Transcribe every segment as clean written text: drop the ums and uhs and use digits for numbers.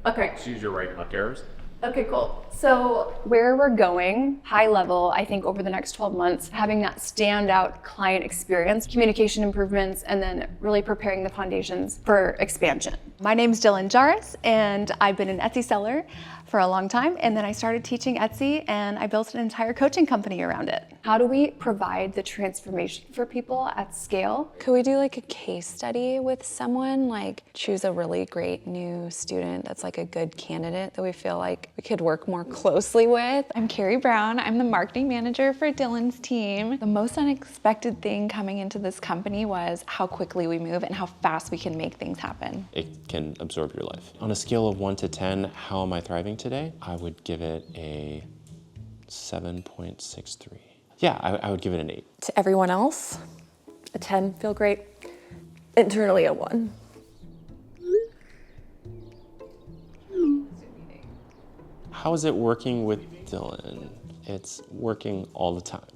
Okay. Choose your right click errors. Okay, cool. So where we're going, high level, I think over the next 12 months, having that standout client experience, communication improvements, and then really preparing the foundations for expansion. My name's Dylan Jarris, and I've been an Etsy seller for a long time. And then I started teaching Etsy, and I built an entire coaching company around it. How do we provide the transformation for people at scale? Could we do like a case study with someone? Like choose a really great new student that's like a good candidate that we feel like we could work more closely with. I'm Carrie Brown. I'm the marketing manager for Dylan's team. The most unexpected thing coming into this company was how quickly we move and how fast we can make things happen. It can absorb your life. On a scale of 1 to 10, how am I thriving today? I would give it a 7.63. Yeah, I would give it an 8. To everyone else, a 10, feel great. Internally, a 1. How is it working with Dylan? It's working all the time.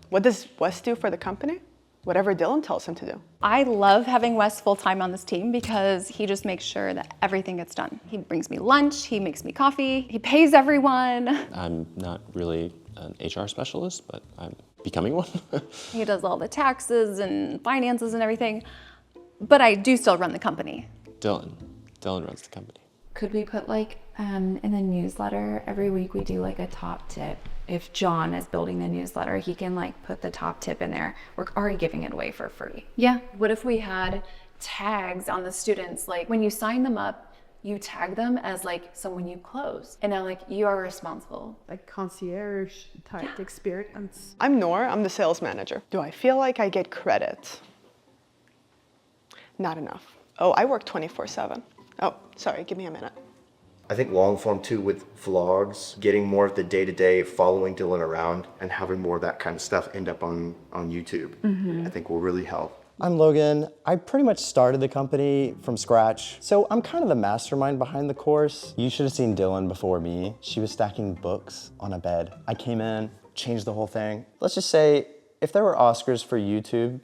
What does Wes do for the company? Whatever Dylan tells him to do. I love having Wes full-time on this team because he just makes sure that everything gets done. He brings me lunch, he makes me coffee, he pays everyone. I'm not really an HR specialist, but I'm becoming one. He does all the taxes and finances and everything, but I do still run the company. Dylan runs the company. Could we put like in the newsletter every week we do like a top tip? If John is building the newsletter, he can like put the top tip in there. We're already giving it away for free. Yeah. What if we had tags on the students? Like when you sign them up, you tag them as like someone you close. And now like you are responsible. Like concierge type experience. I'm Noor, I'm the sales manager. Do I feel like I get credit? Not enough. Oh, I work 24/7. Oh, sorry, give me a minute. I think long form too with vlogs, getting more of the day-to-day, following Dylan around and having more of that kind of stuff end up on YouTube, I think will really help. I'm Logan. I pretty much started the company from scratch, so I'm kind of the mastermind behind the course. You should have seen Dylan before me. She was stacking books on a bed. I came in, changed the whole thing. Let's just say, if there were Oscars for YouTube,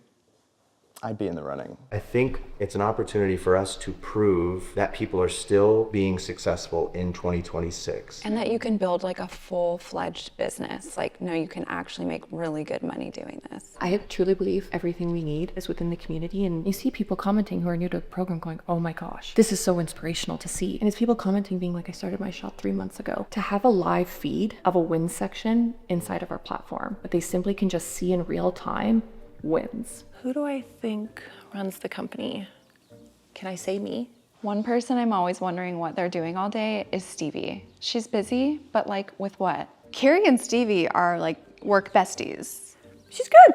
I'd be in the running. I think it's an opportunity for us to prove that people are still being successful in 2026. And that you can build like a full-fledged business. Like, no, you can actually make really good money doing this. I truly believe everything we need is within the community, and you see people commenting who are new to the program going, oh my gosh, this is so inspirational to see. And it's people commenting being like, I started my shop 3 months ago. To have a live feed of a win section inside of our platform, but they simply can just see in real time wins. Who do I think runs the company? Can I say me? One person I'm always wondering what they're doing all day is Stevie. She's busy, but like with what? Carrie and Stevie are like work besties. She's good.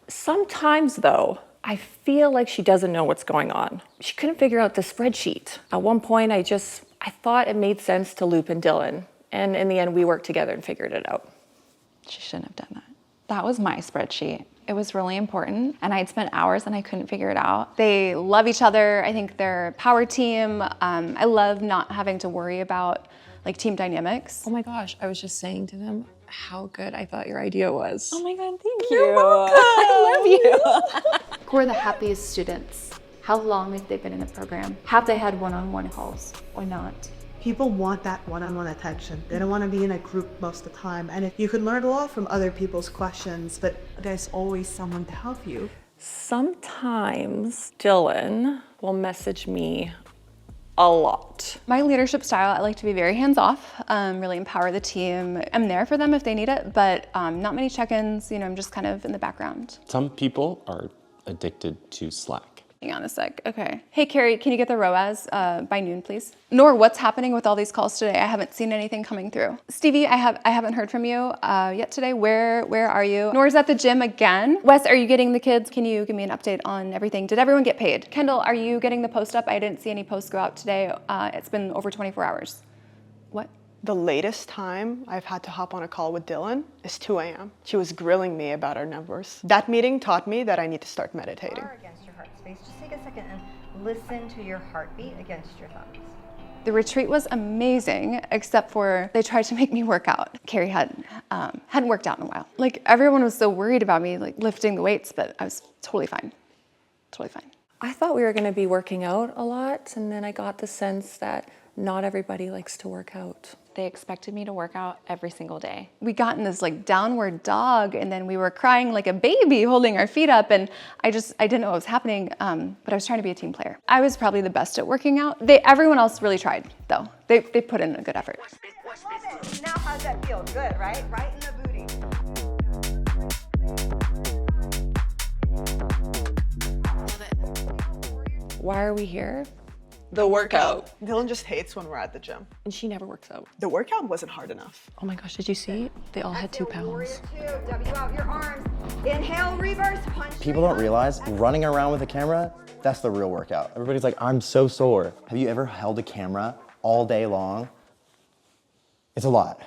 Sometimes though, I feel like she doesn't know what's going on. She couldn't figure out the spreadsheet. At one point, I thought it made sense to loop in Dylan. And in the end, we worked together and figured it out. She shouldn't have done that. That was my spreadsheet. It was really important, and I'd spent hours and I couldn't figure it out. They love each other. I think they're a power team. I love not having to worry about like team dynamics. Oh my gosh, I was just saying to them how good I thought your idea was. Oh my God, thank you. You're welcome. I love you. Who are the happiest students? How long have they been in the program? Have they had one-on-one calls or not? People want that one-on-one attention. They don't want to be in a group most of the time. And you can learn a lot from other people's questions, but there's always someone to help you. Sometimes Dylan will message me a lot. My leadership style, I like to be very hands-off, really empower the team. I'm there for them if they need it, but not many check-ins. I'm just kind of in the background. Some people are addicted to Slack. Hang on a sec. Okay. Hey, Carrie, can you get the ROAS by noon, please? Nor, what's happening with all these calls today? I haven't seen anything coming through. Stevie, I haven't heard from you yet today. Where are you? Nor's at the gym again. Wes, are you getting the kids? Can you give me an update on everything? Did everyone get paid? Kendall, are you getting the post up? I didn't see any posts go out today. It's been over 24 hours. What? The latest time I've had to hop on a call with Dylan is 2 a.m. She was grilling me about our numbers. That meeting taught me that I need to start meditating. Against your heart space. Just take a second and listen to your heartbeat against your thumbs. The retreat was amazing, except for they tried to make me work out. Carrie hadn't worked out in a while. Like everyone was so worried about me like lifting the weights, but I was totally fine. Totally fine. I thought we were going to be working out a lot, and then I got the sense that Not everybody likes to work out. They expected me to work out every single day. We got in this like downward dog, and then we were crying like a baby holding our feet up, and I didn't know what was happening, but I was trying to be a team player. I was probably the best at working out. Everyone else really tried though. They put in a good effort. Love it. Now how's that feel? Good, right? Right in the booty. Why are we here? The workout. Dylan just hates when we're at the gym. And she never works out. The workout wasn't hard enough. Oh my gosh, did you see? They all had 2 Warrior pounds. 2, W out your arms. Inhale, reverse, punch. People don't realize running around with a camera, that's the real workout. Everybody's like, I'm so sore. Have you ever held a camera all day long? It's a lot.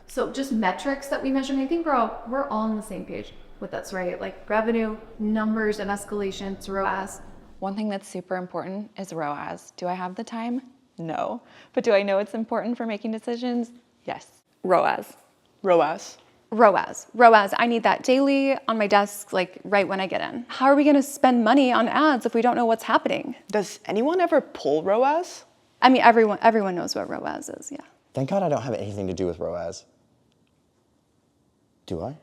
So just metrics that we measure, and I think we're all on the same page with this, right? Like revenue, numbers and escalations, ROAS. One thing that's super important is ROAS. Do I have the time? No. But do I know it's important for making decisions? Yes. ROAS. ROAS. ROAS. I need that daily on my desk, like right when I get in. How are we gonna spend money on ads if we don't know what's happening? Does anyone ever pull ROAS? I mean, everyone knows what ROAS is, yeah. Thank God I don't have anything to do with ROAS. Do I?